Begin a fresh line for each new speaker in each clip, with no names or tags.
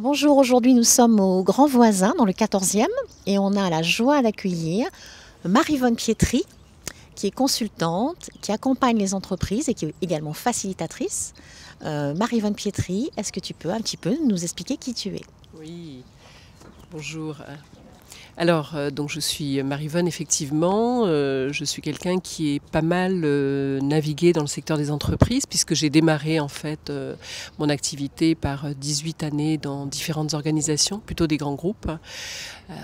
Bonjour, aujourd'hui nous sommes au Grand Voisin dans le 14e et on a la joie d'accueillir Marie-Vonne Pietri qui est consultante, qui accompagne les entreprises et qui est également facilitatrice. Marie-Vonne Pietri, est-ce que tu peux un petit peu nous expliquer qui tu es?
Oui, bonjour. Alors, donc je suis Marie-Vonne, effectivement. Je suis quelqu'un qui est pas mal navigué dans le secteur des entreprises, puisque j'ai démarré en fait mon activité par 18 années dans différentes organisations, plutôt des grands groupes,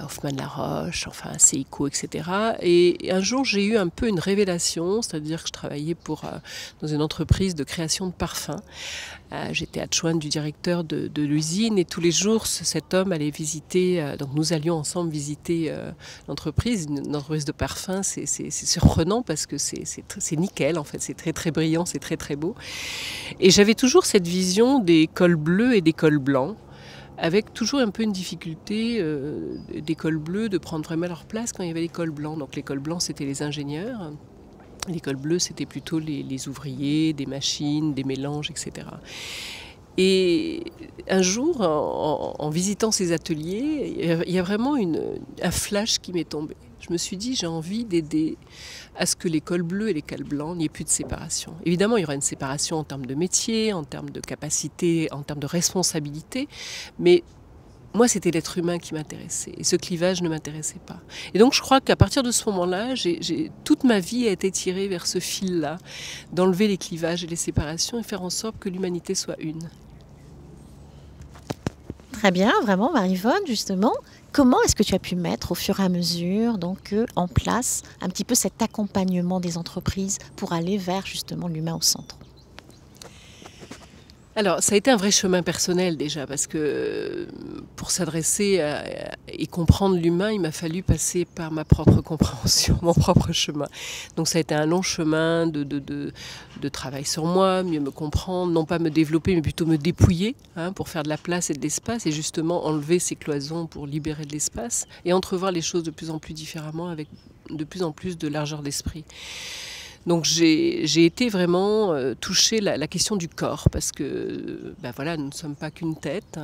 Hoffmann-La Roche, enfin Seiko, etc. Et un jour, j'ai eu un peu une révélation, c'est-à-dire que je travaillais dans une entreprise de création de parfums. J'étais adjointe du directeur de l'usine et tous les jours, cet homme allait visiter, donc nous allions ensemble visiter l'entreprise, une entreprise de parfum. C'est surprenant parce que c'est nickel en fait, c'est très très brillant, c'est très très beau. Et j'avais toujours cette vision des cols bleus et des cols blancs, avec toujours un peu une difficulté des cols bleus de prendre vraiment leur place quand il y avait les cols blancs. Donc les cols blancs, c'était les ingénieurs. Les cols bleus, c'était plutôt les ouvriers, des machines, des mélanges, etc. Et un jour, en visitant ces ateliers, il y a vraiment un flash qui m'est tombé. Je me suis dit, j'ai envie d'aider à ce que les cols bleus et les cols blancs, il n'y ait plus de séparation. Évidemment, il y aura une séparation en termes de métier, en termes de capacité, en termes de responsabilité, mais moi, c'était l'être humain qui m'intéressait et ce clivage ne m'intéressait pas. Et donc, je crois qu'à partir de ce moment-là, toute ma vie a été tirée vers ce fil-là, d'enlever les clivages et les séparations et faire en sorte que l'humanité soit une.
Très bien, vraiment Marie-Vonne, justement. Comment est-ce que tu as pu mettre au fur et à mesure donc, en place un petit peu cet accompagnement des entreprises pour aller vers justement l'humain au centre?
Alors, ça a été un vrai chemin personnel déjà, parce que pour s'adresser et comprendre l'humain, il m'a fallu passer par ma propre compréhension, mon propre chemin. Donc ça a été un long chemin de travail sur moi, mieux me comprendre, non pas me développer, mais plutôt me dépouiller, pour faire de la place et de l'espace, et justement enlever ces cloisons pour libérer de l'espace, et entrevoir les choses de plus en plus différemment, avec de plus en plus de largeur d'esprit. Donc j'ai été vraiment toucher la question du corps, parce que voilà, nous ne sommes pas qu'une tête,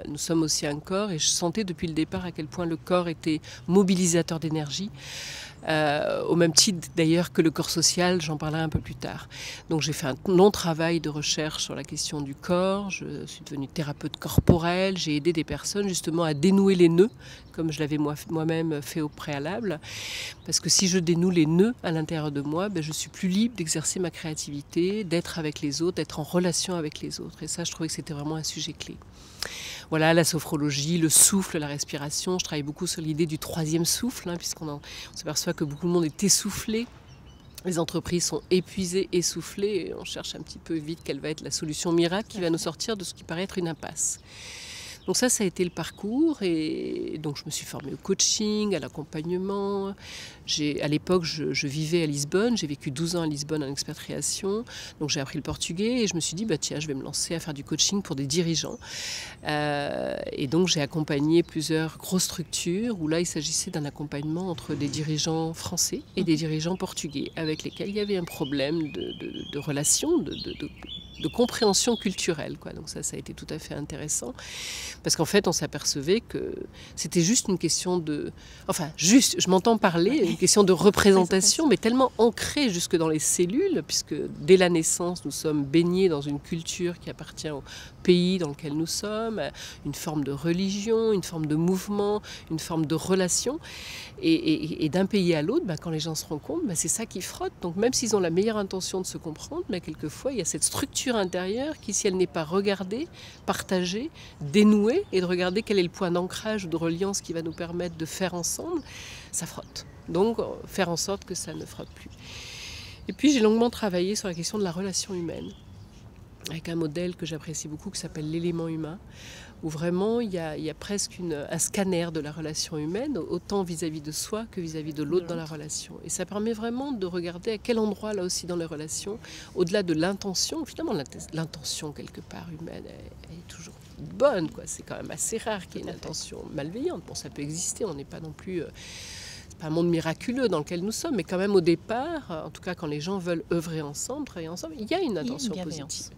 nous sommes aussi un corps, et je sentais depuis le départ à quel point le corps était mobilisateur d'énergie, au même titre d'ailleurs que le corps social, j'en parlerai un peu plus tard. Donc j'ai fait un long travail de recherche sur la question du corps, je suis devenue thérapeute corporelle, j'ai aidé des personnes justement à dénouer les nœuds, comme je l'avais moi-même fait au préalable, parce que si je dénoue les nœuds à l'intérieur de moi, je suis plus libre d'exercer ma créativité, d'être avec les autres, d'être en relation avec les autres. Et ça, je trouvais que c'était vraiment un sujet clé. Voilà, la sophrologie, le souffle, la respiration. Je travaille beaucoup sur l'idée du troisième souffle, puisqu'on s'aperçoit que beaucoup de monde est essoufflé. Les entreprises sont épuisées, essoufflées, et on cherche un petit peu vite quelle va être la solution miracle qui va nous sortir de ce qui paraît être une impasse. Donc ça a été le parcours, et donc je me suis formée au coaching, à l'accompagnement. À l'époque, je vivais à Lisbonne, j'ai vécu 12 ans à Lisbonne en expatriation, donc j'ai appris le portugais et je me suis dit, tiens, je vais me lancer à faire du coaching pour des dirigeants. Et donc j'ai accompagné plusieurs grosses structures où là il s'agissait d'un accompagnement entre des dirigeants français et des dirigeants portugais, avec lesquels il y avait un problème de relation, de compréhension culturelle, quoi. Donc ça a été tout à fait intéressant, parce qu'en fait on s'apercevait que c'était juste une question je m'entends parler, une question de représentation, mais tellement ancrée jusque dans les cellules, puisque dès la naissance nous sommes baignés dans une culture qui appartient au pays dans lequel nous sommes, une forme de religion, une forme de mouvement, une forme de relation, et d'un pays à l'autre, quand les gens se rencontrent, c'est ça qui frotte. Donc même s'ils ont la meilleure intention de se comprendre, quelquefois il y a cette structure intérieure qui, si elle n'est pas regardée, partagée, dénouée, et de regarder quel est le point d'ancrage ou de reliance qui va nous permettre de faire ensemble, ça frotte. Donc faire en sorte que ça ne frotte plus. Et puis j'ai longuement travaillé sur la question de la relation humaine, avec un modèle que j'apprécie beaucoup qui s'appelle l'élément humain, où vraiment il y a presque un scanner de la relation humaine, autant vis-à-vis de soi que vis-à-vis de l'autre dans la relation. Et ça permet vraiment de regarder à quel endroit, là aussi dans les relations, au-delà de l'intention, finalement l'intention quelque part humaine, elle est toujours bonne, quoi. C'est quand même assez rare qu'il y ait une intention malveillante. Bon, ça peut exister, on n'est pas non plus... pas un monde miraculeux dans lequel nous sommes, mais quand même au départ, en tout cas quand les gens veulent œuvrer ensemble, travailler ensemble, il y a une intention positive.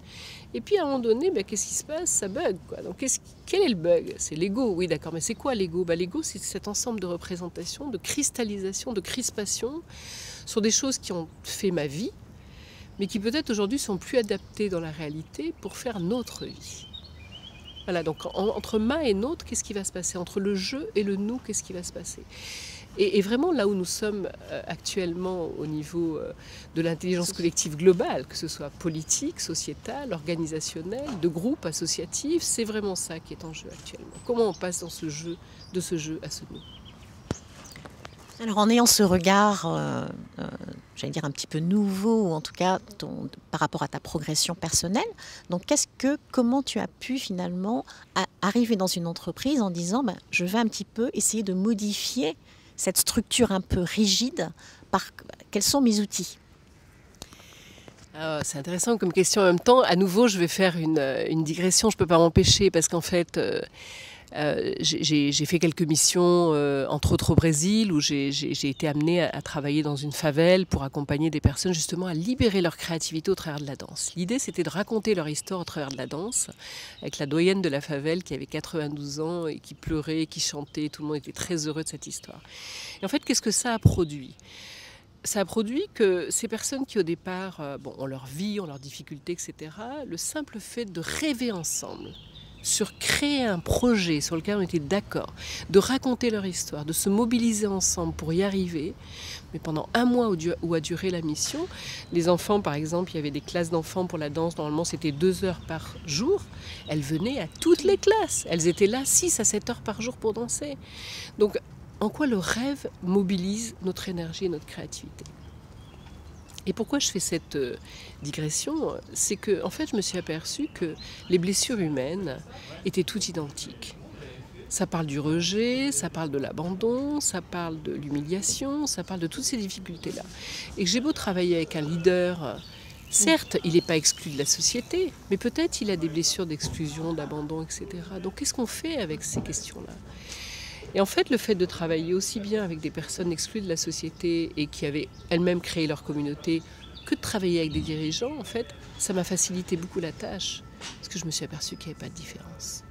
Et puis à un moment donné, qu'est-ce qui se passe? Ça bug, quoi. Donc quel est le bug? C'est l'ego, oui d'accord, mais c'est quoi l'ego? L'ego, c'est cet ensemble de représentations, de cristallisation, de crispation sur des choses qui ont fait ma vie, mais qui peut-être aujourd'hui sont plus adaptées dans la réalité pour faire notre vie. Voilà, donc entre ma et nôtre, qu'est-ce qui va se passer? Entre le je et le nous, qu'est-ce qui va se passer? Et vraiment là où nous sommes actuellement au niveau de l'intelligence collective globale, que ce soit politique, sociétale, organisationnelle, de groupe, associatif, c'est vraiment ça qui est en jeu actuellement. Comment on passe dans ce jeu, de ce jeu à ce nous?
Alors en ayant ce regard, j'allais dire un petit peu nouveau, ou en tout cas par rapport à ta progression personnelle, donc comment tu as pu finalement arriver dans une entreprise en disant je vais un petit peu essayer de modifier cette structure un peu rigide, quels sont mes outils?
C'est intéressant comme question. En même temps, à nouveau, je vais faire une digression, je ne peux pas m'empêcher, parce qu'en fait, j'ai fait quelques missions, entre autres au Brésil, où j'ai été amenée à travailler dans une favelle pour accompagner des personnes justement à libérer leur créativité au travers de la danse. L'idée, c'était de raconter leur histoire au travers de la danse, avec la doyenne de la favelle qui avait 92 ans et qui pleurait, qui chantait, tout le monde était très heureux de cette histoire. Et en fait, qu'est-ce que ça a produit ? Ça a produit que ces personnes qui au départ ont leur vie, ont leurs difficultés, etc., le simple fait de rêver ensemble, sur créer un projet sur lequel on était d'accord, de raconter leur histoire, de se mobiliser ensemble pour y arriver. Mais pendant un mois où a duré la mission, les enfants, par exemple, il y avait des classes d'enfants pour la danse, normalement c'était 2 heures par jour, elles venaient à toutes les classes. Elles étaient là 6 à 7 heures par jour pour danser. Donc, en quoi le rêve mobilise notre énergie et notre créativité? Et pourquoi je fais cette digression? C'est que, en fait, je me suis aperçue que les blessures humaines étaient toutes identiques. Ça parle du rejet, ça parle de l'abandon, ça parle de l'humiliation, ça parle de toutes ces difficultés-là. Et que j'ai beau travailler avec un leader, certes, il n'est pas exclu de la société, mais peut-être il a des blessures d'exclusion, d'abandon, etc. Donc, qu'est-ce qu'on fait avec ces questions-là? Et en fait, le fait de travailler aussi bien avec des personnes exclues de la société et qui avaient elles-mêmes créé leur communauté, que de travailler avec des dirigeants, en fait, ça m'a facilité beaucoup la tâche, parce que je me suis aperçue qu'il n'y avait pas de différence.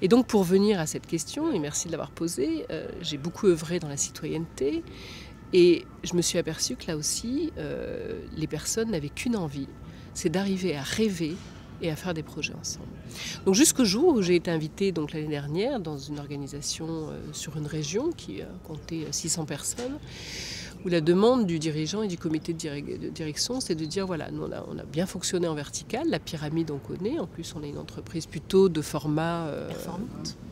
Et donc, pour venir à cette question, et merci de l'avoir posée, j'ai beaucoup œuvré dans la citoyenneté, et je me suis aperçue que là aussi, les personnes n'avaient qu'une envie, c'est d'arriver à rêver et à faire des projets ensemble. Donc jusqu'au jour où j'ai été invitée l'année dernière dans une organisation sur une région qui comptait 600 personnes, où la demande du dirigeant et du comité de direction, c'est de dire voilà, nous on a bien fonctionné en vertical, la pyramide on connaît, en plus on est une entreprise plutôt de format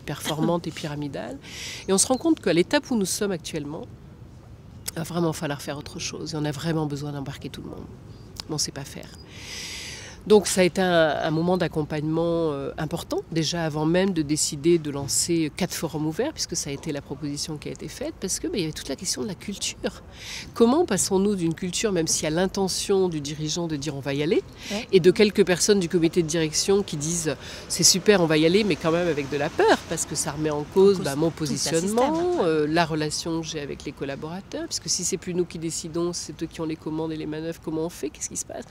performante et pyramidale, et on se rend compte qu'à l'étape où nous sommes actuellement, il va vraiment falloir faire autre chose, et on a vraiment besoin d'embarquer tout le monde, mais on ne sait pas faire. Donc ça a été un moment d'accompagnement important, déjà avant même de décider de lancer 4 forums ouverts, puisque ça a été la proposition qui a été faite, parce qu'il y avait toute la question de la culture. Comment passons-nous d'une culture, même s'il y a l'intention du dirigeant de dire on va y aller, et de quelques personnes du comité de direction qui disent c'est super on va y aller, mais quand même avec de la peur, parce que ça remet en cause mon positionnement, la relation que j'ai avec les collaborateurs, puisque si c'est plus nous qui décidons, c'est eux qui ont les commandes et les manœuvres, comment on fait, qu'est-ce qui se passe?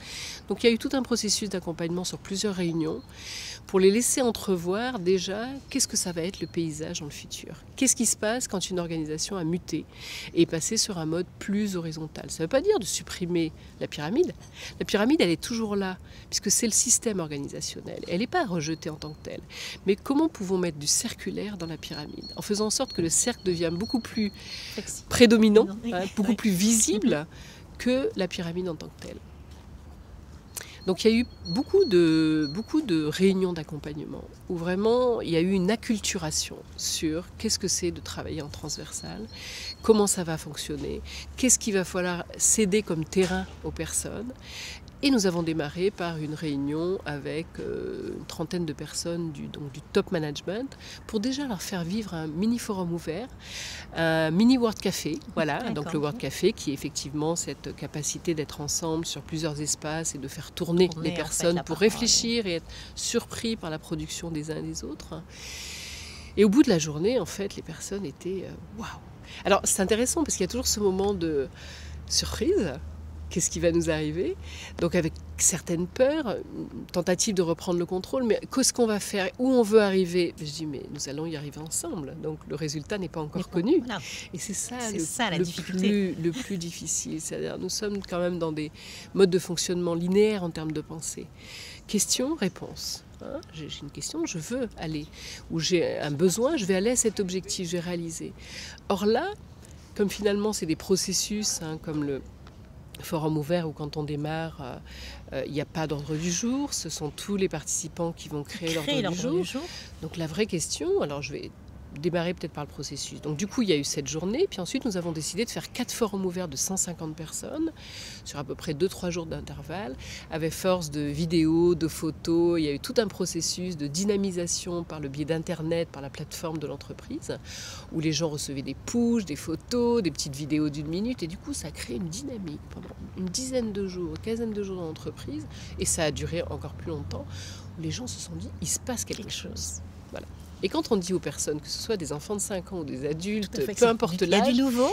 Donc il y a eu tout un processus d'accompagnement sur plusieurs réunions pour les laisser entrevoir déjà qu'est-ce que ça va être le paysage dans le futur. Qu'est-ce qui se passe quand une organisation a muté et est passée sur un mode plus horizontal. Ça ne veut pas dire de supprimer la pyramide. La pyramide, elle est toujours là, puisque c'est le système organisationnel. Elle n'est pas rejetée en tant que telle. Mais comment pouvons mettre du circulaire dans la pyramide en faisant en sorte que le cercle devienne beaucoup plus prédominant, beaucoup plus visible que la pyramide en tant que telle. Donc il y a eu beaucoup de réunions d'accompagnement où vraiment il y a eu une acculturation sur qu'est-ce que c'est de travailler en transversal, comment ça va fonctionner, qu'est-ce qu'il va falloir céder comme terrain aux personnes. Et nous avons démarré par une réunion avec une trentaine de personnes du top management pour déjà leur faire vivre un mini forum ouvert, un mini World Café. Voilà, donc le World Café qui est effectivement cette capacité d'être ensemble sur plusieurs espaces et de faire tourner les personnes pour réfléchir et être surpris par la production des uns et des autres. Et au bout de la journée, en fait, les personnes étaient waouh! Alors c'est intéressant parce qu'il y a toujours ce moment de surprise. Qu'est-ce qui va nous arriver? Donc avec certaines peurs, une tentative de reprendre le contrôle, mais qu'est-ce qu'on va faire? Où on veut arriver? Je dis, mais nous allons y arriver ensemble. Donc le résultat n'est pas encore connu.
Voilà.
Et c'est ça,
la difficulté.
le plus difficile. C'est-à-dire nous sommes quand même dans des modes de fonctionnement linéaires en termes de pensée. Question, réponse. Hein, j'ai une question, je veux aller. Ou j'ai un besoin, je vais aller à cet objectif, je vais réaliser. Or là, comme finalement c'est des processus, hein, comme le forum ouvert où quand on démarre, il n'y a pas d'ordre du jour, ce sont tous les participants qui vont créer l'ordre du jour. Donc la vraie question, alors je vais démarrer peut-être par le processus. Donc du coup, il y a eu cette journée, puis ensuite nous avons décidé de faire 4 forums ouverts de 150 personnes sur à peu près 2-3 jours d'intervalle, avec force de vidéos, de photos. Il y a eu tout un processus de dynamisation par le biais d'Internet, par la plateforme de l'entreprise, où les gens recevaient des pushs, des photos, des petites vidéos d'1 minute, et du coup, ça a créé une dynamique pendant une dizaine de jours, une quinzaine de jours dans l'entreprise, et ça a duré encore plus longtemps, où les gens se sont dit, il se passe quelque chose. Voilà. Et quand on dit aux personnes, que ce soit des enfants de 5 ans ou des adultes, peu importe l'âge,
il y a du nouveau,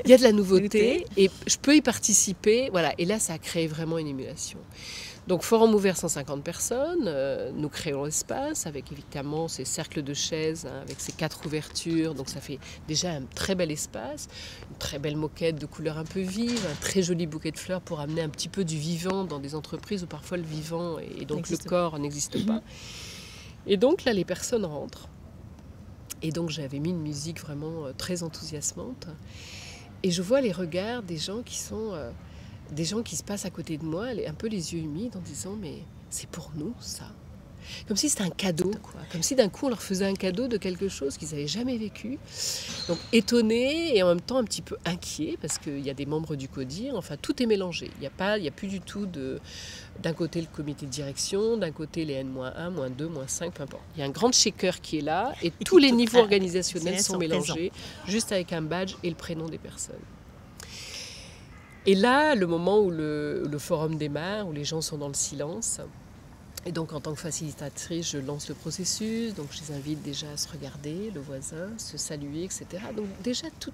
il y a de la nouveauté et je peux y participer. Voilà. Et là, ça a créé vraiment une émulation. Donc, forum ouvert 150 personnes, nous créons l'espace avec évidemment ces cercles de chaises, hein, avec ces 4 ouvertures. Donc, ça fait déjà un très bel espace, une très belle moquette de couleurs un peu vives, un très joli bouquet de fleurs pour amener un petit peu du vivant dans des entreprises où parfois le vivant et donc le corps n'existe pas. Et donc là, les personnes rentrent. Et donc j'avais mis une musique vraiment très enthousiasmante. Et je vois les regards des gens qui sont des gens qui se passent à côté de moi, un peu les yeux humides, en disant mais c'est pour nous ça. Comme si c'était un cadeau, quoi. Comme si d'un coup on leur faisait un cadeau de quelque chose qu'ils n'avaient jamais vécu. Donc étonnés et en même temps un petit peu inquiets parce qu'il y a des membres du CODIR, enfin tout est mélangé. Il n'y a plus du tout d'un côté le comité de direction, d'un côté les N-1, -2, -5, peu importe. Il y a un grand shaker qui est là et tous les niveaux organisationnels sont mélangés, juste avec un badge et le prénom des personnes. Et là, le moment où le forum démarre, où les gens sont dans le silence, et donc en tant que facilitatrice, je lance le processus, donc je les invite déjà à se regarder, le voisin, se saluer, etc. Donc déjà tout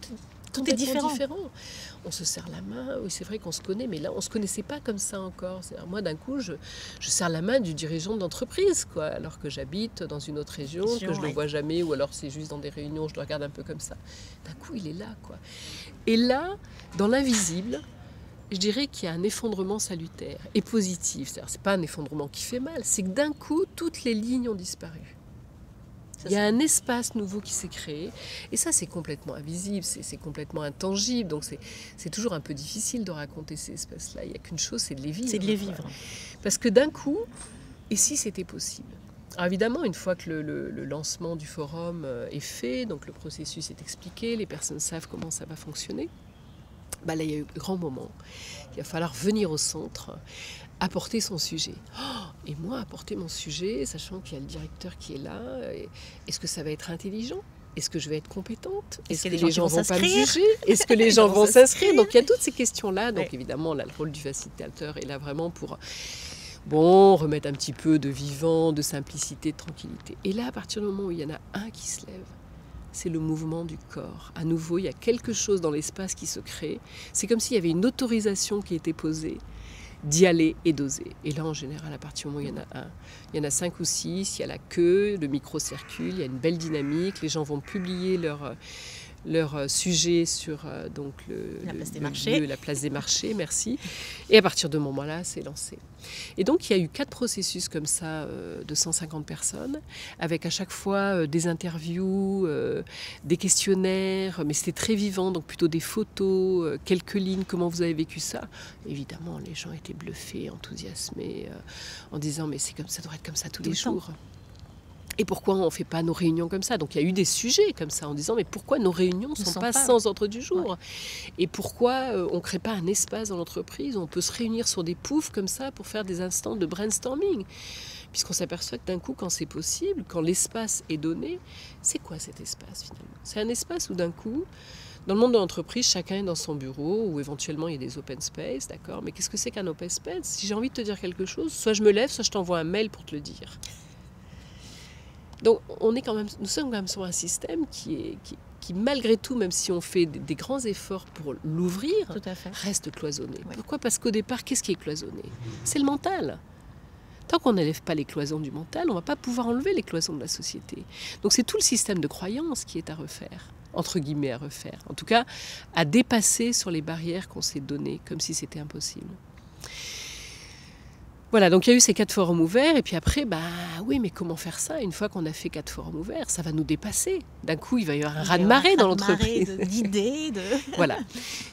est différent. On se serre la main, oui c'est vrai qu'on se connaît, mais là on ne se connaissait pas comme ça encore. Moi d'un coup je serre la main du dirigeant d'entreprise, quoi, alors que j'habite dans une autre région, que je ne le vois jamais, ou alors c'est juste dans des réunions, je le regarde un peu comme ça. D'un coup il est là, quoi. Et là, dans l'invisible, je dirais qu'il y a un effondrement salutaire et positif. C'est-à-dire, c'est pas un effondrement qui fait mal, c'est que d'un coup, toutes les lignes ont disparu. Il y a un espace nouveau qui s'est créé. Et ça, c'est complètement invisible, c'est complètement intangible. Donc, c'est toujours un peu difficile de raconter ces espaces-là. Il n'y a qu'une chose, c'est de les vivre.
C'est de les vivre.
Parce que d'un coup, et si c'était possible? Alors évidemment, une fois que le lancement du forum est fait, donc le processus est expliqué, les personnes savent comment ça va fonctionner, là, il y a eu un grand moment. Il va falloir venir au centre, apporter son sujet. Et moi, apporter mon sujet, sachant qu'il y a le directeur qui est là, est-ce que ça va être intelligent? Est-ce que je vais être compétente? Est-ce que les gens vont pas me juger? Est-ce que les gens vont s'inscrire? Donc il y a toutes ces questions-là. Donc évidemment, là, le rôle du facilitateur est là vraiment pour remettre un petit peu de vivant, de simplicité, de tranquillité. Et là, à partir du moment où il y en a un qui se lève, c'est le mouvement du corps. À nouveau, il y a quelque chose dans l'espace qui se crée. C'est comme s'il y avait une autorisation qui était posée d'y aller et d'oser. Et là, en général, à partir du moment où il y en a un, il y en a 5 ou 6, il y a la queue, le micro circule, il y a une belle dynamique, les gens vont publier leur sujet sur la place des marchés, merci. Et à partir de ce moment-là, c'est lancé. Et donc, il y a eu 4 processus comme ça de 150 personnes, avec à chaque fois des interviews, des questionnaires, mais c'était très vivant, donc plutôt des photos, quelques lignes, comment vous avez vécu ça. Évidemment, les gens étaient bluffés, enthousiasmés, en disant, mais c'est comme ça, devrait être comme ça tous les jours. Et pourquoi on ne fait pas nos réunions comme ça? Donc il y a eu des sujets comme ça en disant mais pourquoi nos réunions ne sont pas sans ordre du jour? Ouais. Et pourquoi on ne crée pas un espace dans l'entreprise où on peut se réunir sur des poufs comme ça pour faire des instants de brainstorming? Puisqu'on s'aperçoit que d'un coup, quand c'est possible, quand l'espace est donné, c'est quoi cet espace finalement? C'est un espace où d'un coup, dans le monde de l'entreprise, chacun est dans son bureau ou éventuellement il y a des open space, d'accord? Mais qu'est-ce que c'est qu'un open space? Si j'ai envie de te dire quelque chose, soit je me lève, soit je t'envoie un mail pour te le dire. Donc nous sommes quand même sur un système qui qui malgré tout, même si on fait des grands efforts pour l'ouvrir,
Tout à fait.
reste cloisonné.
Oui.
Pourquoi? Parce qu'au départ, qu'est-ce qui est cloisonné? C'est le mental. Tant qu'on n'élève pas les cloisons du mental, on ne va pas pouvoir enlever les cloisons de la société. Donc c'est tout le système de croyance qui est à refaire, entre guillemets à refaire. En tout cas, à dépasser sur les barrières qu'on s'est données, comme si c'était impossible. Voilà, donc il y a eu ces 4 forums ouverts, et puis après, oui, mais comment faire ça? Une fois qu'on a fait 4 forums ouverts, ça va nous dépasser. D'un coup, il va y avoir un raz-de-marée dans l'entreprise.
D'idées,
Voilà.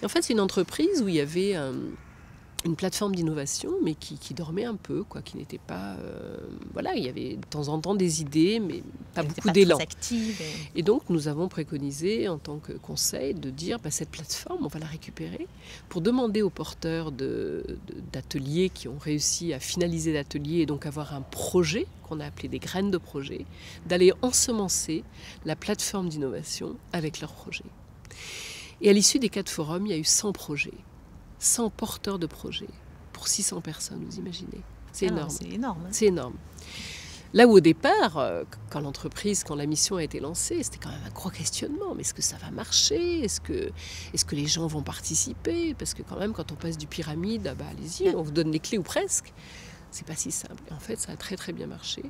Et en fait, c'est une entreprise où il y avait une plateforme d'innovation, mais qui dormait un peu, quoi, qui n'était pas... voilà, il y avait de temps en temps des idées, mais pas beaucoup d'élan. Et donc, nous avons préconisé, en tant que conseil, de dire, cette plateforme, on va la récupérer pour demander aux porteurs d'ateliers qui ont réussi à finaliser l'atelier et donc avoir un projet, qu'on a appelé des graines de projet, d'aller ensemencer la plateforme d'innovation avec leur projet. Et à l'issue des 4 forums, il y a eu 100 projets. 100 porteurs de projets pour 600 personnes, vous imaginez. C'est énorme.
C'est énorme.
C'est énorme. Là où au départ, quand la mission a été lancée, c'était quand même un gros questionnement. Mais est-ce que ça va marcher? Est-ce que les gens vont participer? Parce que quand même, quand on passe du pyramide, allez-y, on vous donne les clés ou presque. C'est pas si simple. Et en fait, ça a très très bien marché.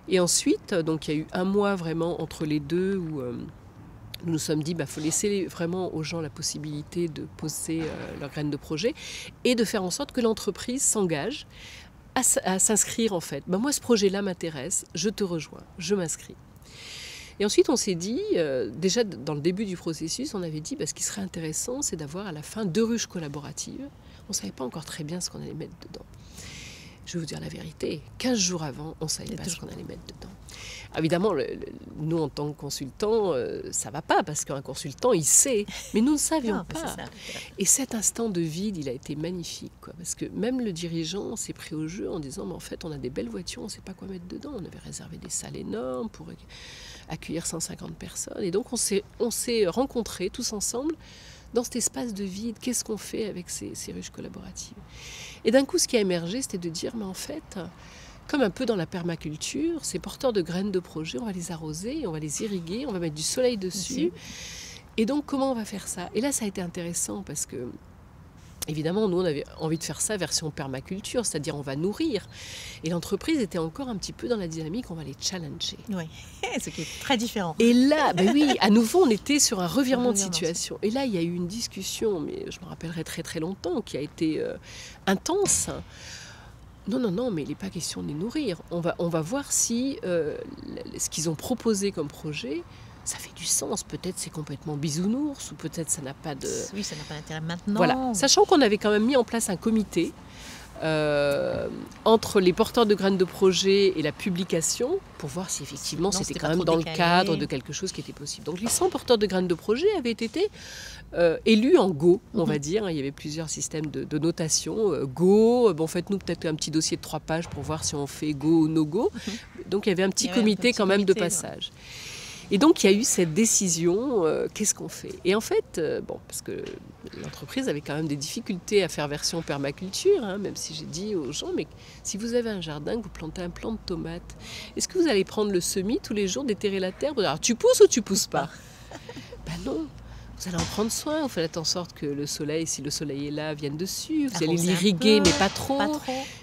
Et ensuite, donc il y a eu un mois vraiment entre les deux où... nous nous sommes dit qu'il faut laisser vraiment aux gens la possibilité de poser leurs graines de projet et de faire en sorte que l'entreprise s'engage à s'inscrire en fait. Moi, ce projet-là m'intéresse, je te rejoins, je m'inscris. Et ensuite, on s'est dit, déjà dans le début du processus, on avait dit ce qui serait intéressant, c'est d'avoir à la fin 2 ruches collaboratives. On ne savait pas encore très bien ce qu'on allait mettre dedans. Je vais vous dire la vérité, 15 jours avant, on ne savait pas ce qu'on allait mettre dedans. Évidemment, nous, en tant que consultants, ça ne va pas, parce qu'un consultant, il sait, mais nous ne savions pas. Et cet instant de vide, il a été magnifique, quoi, parce que même le dirigeant s'est pris au jeu en disant, mais en fait, on a des belles voitures, on ne sait pas quoi mettre dedans. On avait réservé des salles énormes pour accueillir 150 personnes. Et donc, on s'est rencontrés tous ensemble dans cet espace de vide. Qu'est-ce qu'on fait avec ces ruches collaboratives? Et d'un coup, ce qui a émergé, c'était de dire, mais en fait, comme un peu dans la permaculture, ces porteurs de graines de projet, on va les arroser, on va les irriguer, on va mettre du soleil dessus. Et donc, comment on va faire ça? Et là, ça a été intéressant parce que, évidemment, nous, on avait envie de faire ça version permaculture, c'est-à-dire on va nourrir. Et l'entreprise était encore un petit peu dans la dynamique, on va les challenger.
Oui, ce qui est très différent.
Et là, oui, à nouveau, on était sur un revirement de situation. Et là, il y a eu une discussion, mais je me rappellerai très très longtemps, qui a été intense. Non, mais il n'est pas question de les nourrir. On va voir si ce qu'ils ont proposé comme projet, ça fait du sens. Peut-être c'est complètement bisounours, ou peut-être ça n'a pas de...
Oui, ça n'a pas d'intérêt maintenant.
Voilà. Sachant qu'on avait quand même mis en place un comité entre les porteurs de graines de projet et la publication, pour voir si effectivement c'était quand même dans le cadre de quelque chose qui était possible. Donc les 100 porteurs de graines de projet avaient été élus en Go, on va dire. Il y avait plusieurs systèmes de notation. Go, faites-nous peut-être un petit dossier de 3 pages pour voir si on fait Go ou no Go. Donc il y avait un petit comité quand même de passage. Et donc, il y a eu cette décision, qu'est-ce qu'on fait? Et en fait, parce que l'entreprise avait quand même des difficultés à faire version permaculture, même si j'ai dit aux gens, mais si vous avez un jardin, que vous plantez un plant de tomates, est-ce que vous allez prendre le semis tous les jours, déterrer la terre? Alors, tu pousses ou tu pousses pas? Non. Vous allez en prendre soin, vous faites en sorte que le soleil, si le soleil est là, vienne dessus. Vous allez l'irriguer, mais pas trop.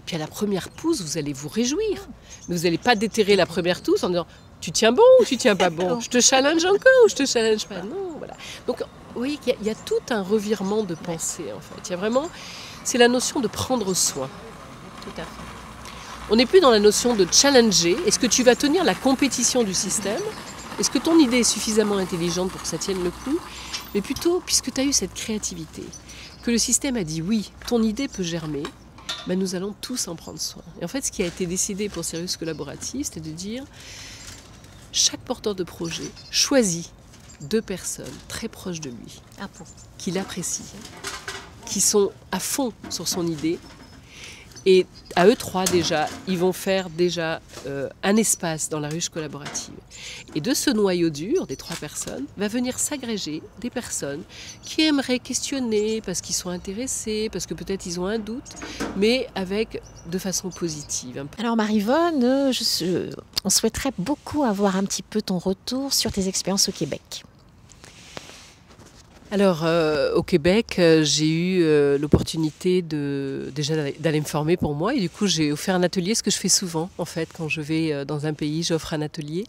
Puis à la première pousse, vous allez vous réjouir. Mais vous n'allez pas déterrer la première tousse en disant tu tiens bon ou tu tiens pas bon? Je te challenge encore ou je te challenge pas? Non, voilà. Donc, vous voyez qu'il y a tout un revirement de pensée, en fait. Il y a vraiment, c'est la notion de prendre soin.
Tout à fait.
On n'est plus dans la notion de challenger. Est-ce que tu vas tenir la compétition du système? Est-ce que ton idée est suffisamment intelligente pour que ça tienne le coup? Mais plutôt, puisque tu as eu cette créativité, que le système a dit oui, ton idée peut germer, nous allons tous en prendre soin. Et en fait, ce qui a été décidé pour ces ruches collaboratives, c'était de dire chaque porteur de projet choisit 2 personnes très proches de lui, qui l'apprécient, qui sont à fond sur son idée. Et à eux 3 déjà, ils vont faire déjà un espace dans la ruche collaborative. Et de ce noyau dur, des 3 personnes, va venir s'agréger des personnes qui aimeraient questionner parce qu'ils sont intéressés, parce que peut-être ils ont un doute, mais de façon positive.
Alors Maryvonne, on souhaiterait beaucoup avoir un petit peu ton retour sur tes expériences au Québec.
Alors, au Québec, j'ai eu l'opportunité déjà d'aller me former pour moi. Et du coup, j'ai offert un atelier, ce que je fais souvent, en fait. Quand je vais dans un pays, j'offre un atelier.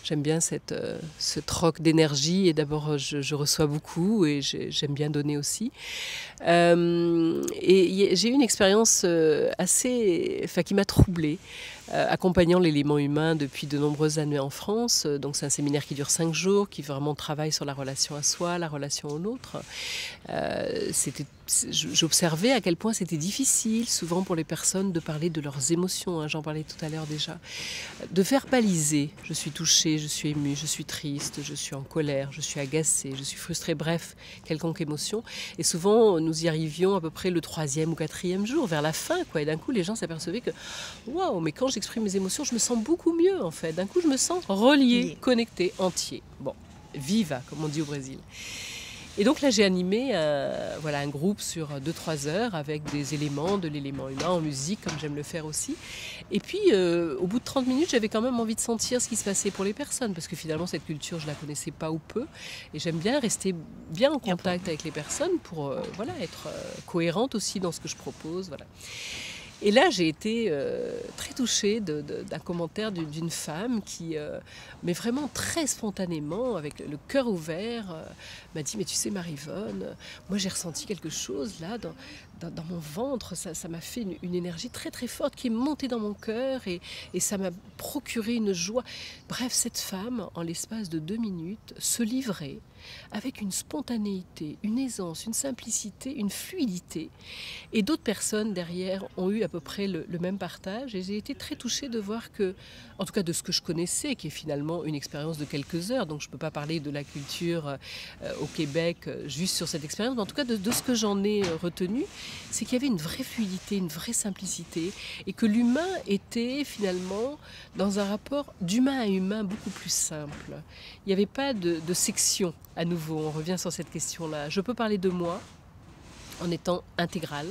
J'aime bien ce troc d'énergie. Et d'abord, je reçois beaucoup et j'aime bien donner aussi. Et j'ai eu une expérience qui m'a troublée. Accompagnant l'élément humain depuis de nombreuses années en France. Donc c'est un séminaire qui dure 5 jours, qui vraiment travaille sur la relation à soi, la relation au nôtre. J'observais à quel point c'était difficile, souvent pour les personnes, de parler de leurs émotions, hein, j'en parlais tout à l'heure déjà. De verbaliser, je suis touchée, je suis émue, je suis triste, je suis en colère, je suis agacée, je suis frustrée, bref, quelconque émotion. Et souvent, nous y arrivions à peu près le 3e ou 4e jour, vers la fin, quoi. Et d'un coup, les gens s'apercevaient que, waouh, mais quand j'exprime mes émotions, je me sens beaucoup mieux, en fait. D'un coup, je me sens reliée, connectée, entier. Bon, viva, comme on dit au Brésil. Et donc là, j'ai animé un groupe sur 2-3 heures avec des éléments, de l'élément humain en musique, comme j'aime le faire aussi. Et puis, au bout de 30 minutes, j'avais quand même envie de sentir ce qui se passait pour les personnes, parce que finalement, cette culture, je ne la connaissais pas ou peu. Et j'aime bien rester bien en contact avec les personnes pour être cohérente aussi dans ce que je propose. Voilà. Et là, j'ai été très touchée d'un commentaire d'une femme qui, mais vraiment très spontanément, avec le cœur ouvert, m'a dit « Mais tu sais, Maryvonne, moi j'ai ressenti quelque chose là dans mon ventre, ça m'a fait une énergie très très forte qui est montée dans mon cœur et ça m'a procuré une joie. » Bref, cette femme, en l'espace de 2 minutes, se livrait avec une spontanéité, une aisance, une simplicité, une fluidité. Et d'autres personnes derrière ont eu à peu près le même partage. Et j'ai été très touchée de voir que, en tout cas de ce que je connaissais, qui est finalement une expérience de quelques heures, donc je ne peux pas parler de la culture au Québec juste sur cette expérience, mais en tout cas de ce que j'en ai retenu, c'est qu'il y avait une vraie fluidité, une vraie simplicité, et que l'humain était finalement dans un rapport d'humain à humain beaucoup plus simple. Il n'y avait pas de section. À nouveau, on revient sur cette question-là. Je peux parler de moi en étant intégrale,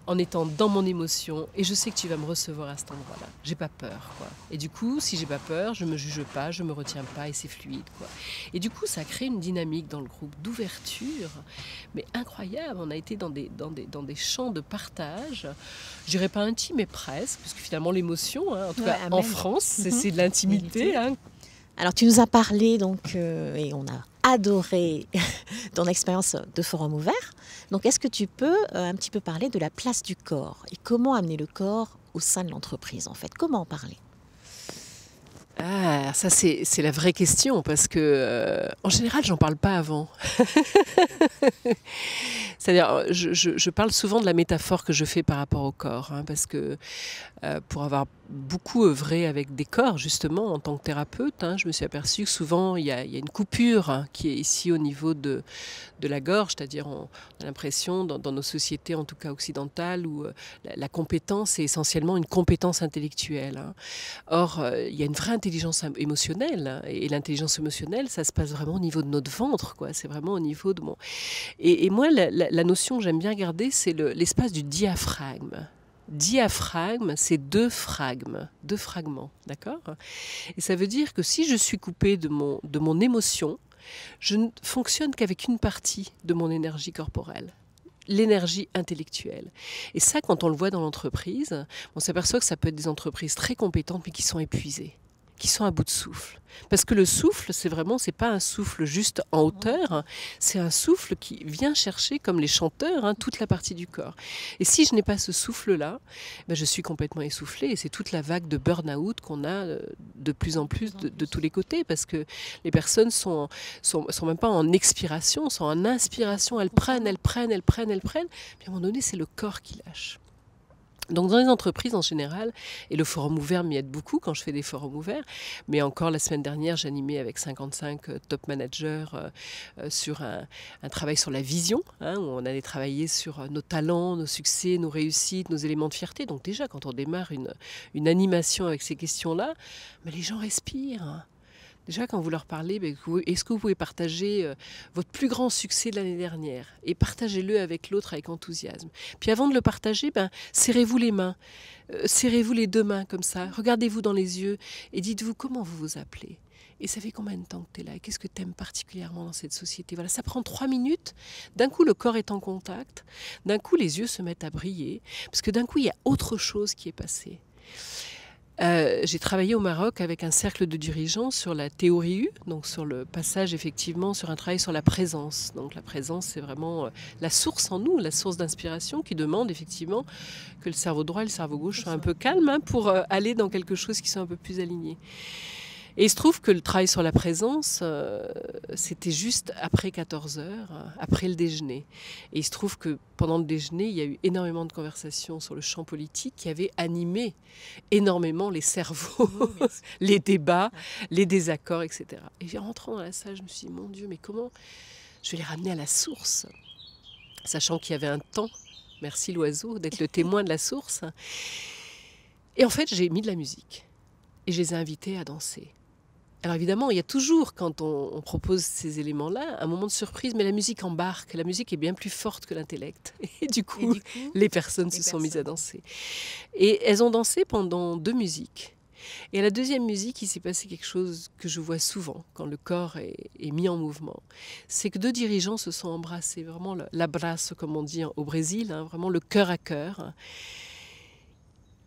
en étant dans mon émotion, et je sais que tu vas me recevoir à cet endroit-là. J'ai pas peur, quoi. Et du coup, si j'ai pas peur, je me juge pas, je me retiens pas, et c'est fluide, quoi. Et du coup, ça crée une dynamique dans le groupe d'ouverture, mais incroyable. On a été dans des champs de partage, je dirais pas intime, mais presque, parce que finalement l'émotion, hein, en tout cas en France, c'est de l'intimité, hein.
Alors tu nous as parlé donc et on a adoré ton expérience de forum ouvert. Donc est-ce que tu peux un petit peu parler de la place du corps et comment amener le corps au sein de l'entreprise en fait? Comment en parler?
Ah, ça c'est la vraie question parce que en général j'en parle pas avant. C'est-à-dire je parle souvent de la métaphore que je fais par rapport au corps, hein, parce que pour avoir beaucoup œuvré avec des corps justement en tant que thérapeute, hein, je me suis aperçue que souvent il y a une coupure, hein, qui est ici au niveau de la gorge, c'est-à-dire on a l'impression dans nos sociétés en tout cas occidentales où la compétence est essentiellement une compétence intellectuelle, hein. Or il y a une vraie intelligence émotionnelle, hein, et l'intelligence émotionnelle ça se passe vraiment au niveau de notre ventre, quoi. C'est vraiment au niveau de mon... Et moi la notion que j'aime bien garder c'est l'espace du diaphragme. Diaphragme, c'est 2 fragments, d'accord? Et ça veut dire que si je suis coupée de mon émotion, je ne fonctionne qu'avec une partie de mon énergie corporelle, l'énergie intellectuelle. Et ça, quand on le voit dans l'entreprise, on s'aperçoit que ça peut être des entreprises très compétentes, mais qui sont épuisées, qui sont à bout de souffle. Parce que le souffle, c'est pas un souffle juste en hauteur, hein, c'est un souffle qui vient chercher, comme les chanteurs, hein, toute la partie du corps. Et si je n'ai pas ce souffle-là, ben je suis complètement essoufflée. Et c'est toute la vague de burn-out qu'on a de plus en plus de tous les côtés, parce que les personnes sont même pas en expiration, sont en inspiration. Elles prennent. Puis à un moment donné, c'est le corps qui lâche. Donc dans les entreprises en général, et le forum ouvert m'y aide beaucoup quand je fais des forums ouverts, mais encore la semaine dernière j'animais avec 55 top managers sur un travail sur la vision, hein, où on allait travailler sur nos talents, nos succès, nos réussites, nos éléments de fierté. Donc déjà quand on démarre une animation avec ces questions-là, mais les gens respirent. Déjà, quand vous leur parlez, est-ce que vous pouvez partager votre plus grand succès de l'année dernière? Et partagez-le avec l'autre avec enthousiasme. Puis avant de le partager, serrez-vous les mains. Serrez-vous les 2 mains comme ça. Regardez-vous dans les yeux et dites-vous comment vous vous appelez. Et ça fait combien de temps que tu es là? Et qu'est-ce que tu aimes particulièrement dans cette société? Voilà, ça prend 3 minutes. D'un coup, le corps est en contact. D'un coup, les yeux se mettent à briller. Parce que d'un coup, il y a autre chose qui est passée. J'ai travaillé au Maroc avec un cercle de dirigeants sur la théorie U, donc sur le passage effectivement sur un travail sur la présence. Donc la présence, c'est vraiment la source en nous, la source d'inspiration qui demande effectivement que le cerveau droit et le cerveau gauche soient un peu calmes pour aller dans quelque chose qui soit un peu plus aligné. Et il se trouve que le travail sur la présence, c'était juste après 14 heures, après le déjeuner. Et il se trouve que pendant le déjeuner, il y a eu énormément de conversations sur le champ politique qui avaient animé énormément les cerveaux, les débats, les désaccords, etc. Et en rentrant dans la salle, je me suis dit, mon Dieu, mais comment je vais les ramener à la source? Sachant qu'il y avait un temps, merci l'oiseau, d'être le témoin de la source. Et en fait, j'ai mis de la musique. Et je les ai invités à danser. Alors évidemment, il y a toujours, quand on propose ces éléments-là, un moment de surprise, mais la musique embarque. La musique est bien plus forte que l'intellect. Et du coup, les personnes se sont mises à danser. Et elles ont dansé pendant 2 musiques. Et à la deuxième musique, il s'est passé quelque chose que je vois souvent quand le corps est mis en mouvement. C'est que 2 dirigeants se sont embrassés, vraiment l'abraço, comme on dit au Brésil, vraiment le cœur à cœur.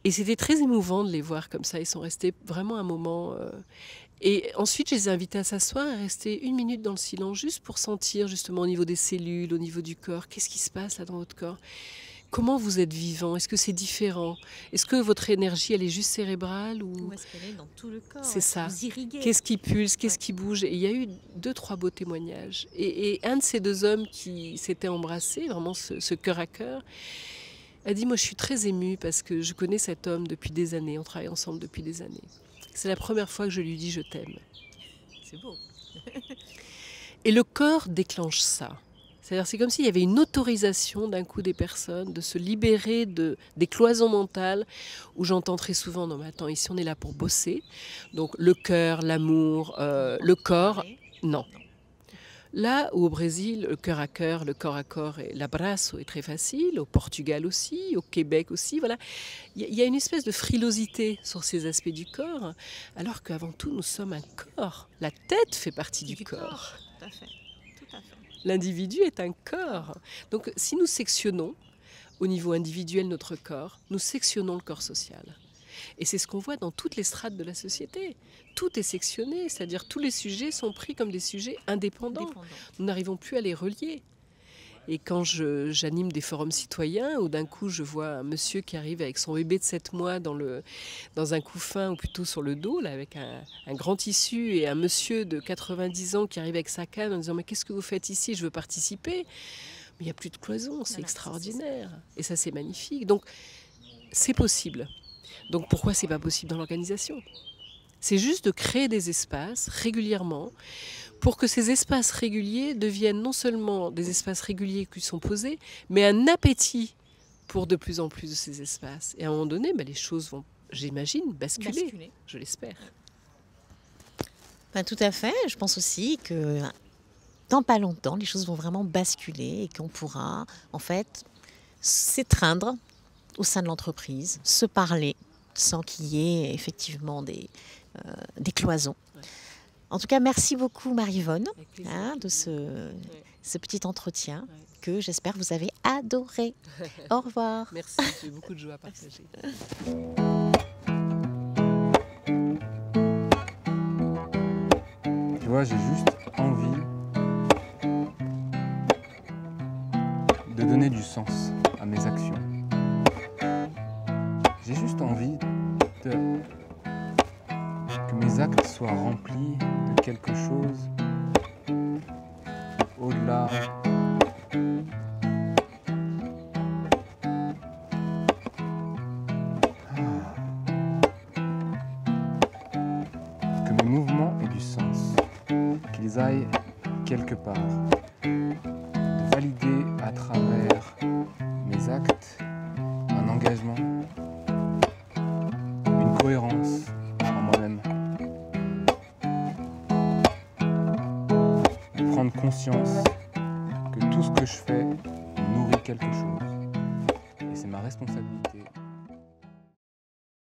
Et c'était très émouvant de les voir comme ça. Ils sont restés vraiment un moment... Et ensuite, je les ai invités à s'asseoir et rester 1 minute dans le silence, juste pour sentir justement au niveau des cellules, au niveau du corps, qu'est-ce qui se passe là dans votre corps? Comment vous êtes vivant? Est-ce que c'est différent? Est-ce que votre énergie, elle est juste cérébrale ou
est-ce qu'elle est dans tout le corps?
C'est ça. Qu'est-ce qui pulse? Qu'est-ce qui bouge? Et il y a eu 2-3 beaux témoignages. Et un de ces 2 hommes qui s'étaient embrassés, vraiment ce cœur à cœur, a dit, moi je suis très émue parce que je connais cet homme depuis des années, on travaille ensemble depuis des années. C'est la première fois que je lui dis je t'aime.
C'est beau.
Et le corps déclenche ça. C'est-à-dire c'est comme s'il y avait une autorisation d'un coup des personnes de se libérer des cloisons mentales où j'entends très souvent, non mais attends, ici on est là pour bosser. Donc le cœur, l'amour, le corps, non. Là où au Brésil, le cœur à cœur, le corps à corps et l'abraço est très facile, au Portugal aussi, au Québec aussi, voilà. Il y a une espèce de frilosité sur ces aspects du corps, alors qu'avant tout, nous sommes un corps. La tête fait partie du corps.
Tout à fait. Tout à fait.
L'individu est un corps. Donc si nous sectionnons au niveau individuel notre corps, nous sectionnons le corps social. Et c'est ce qu'on voit dans toutes les strates de la société. Tout est sectionné, c'est-à-dire tous les sujets sont pris comme des sujets indépendants. Nous n'arrivons plus à les relier. Et quand j'anime des forums citoyens, où d'un coup je vois un monsieur qui arrive avec son bébé de 7 mois dans un couffin, ou plutôt sur le dos, là, avec un grand tissu, et un monsieur de 90 ans qui arrive avec sa canne en disant « Mais qu'est-ce que vous faites ici? Je veux participer ». Mais il n'y a plus de cloison, c'est extraordinaire. Et ça, c'est magnifique. Donc, c'est possible. Donc pourquoi c'est pas possible dans l'organisation? C'est juste de créer des espaces régulièrement pour que ces espaces réguliers deviennent non seulement des espaces réguliers qui sont posés, mais un appétit pour de plus en plus de ces espaces. Et à un moment donné, les choses vont, j'imagine, basculer. Je l'espère.
Tout à fait. Je pense aussi que dans pas longtemps, les choses vont vraiment basculer et qu'on pourra en fait s'étreindre au sein de l'entreprise, se parler sans qu'il y ait effectivement des cloisons. Ouais. En tout cas, merci beaucoup Marie-Yvonne de ce petit entretien que j'espère vous avez adoré. Au revoir.
Merci, j'ai eu beaucoup de joie à partager.
Tu vois, j'ai juste envie de donner du sens à mes actions. J'ai juste envie que mes actes soient remplis de quelque chose au-delà que mes mouvements aient du sens, qu'ils aillent quelque part, de valider à travers mes actes un engagement, une cohérence en moi-même, de prendre conscience que tout ce que je fais nourrit quelque chose et c'est ma responsabilité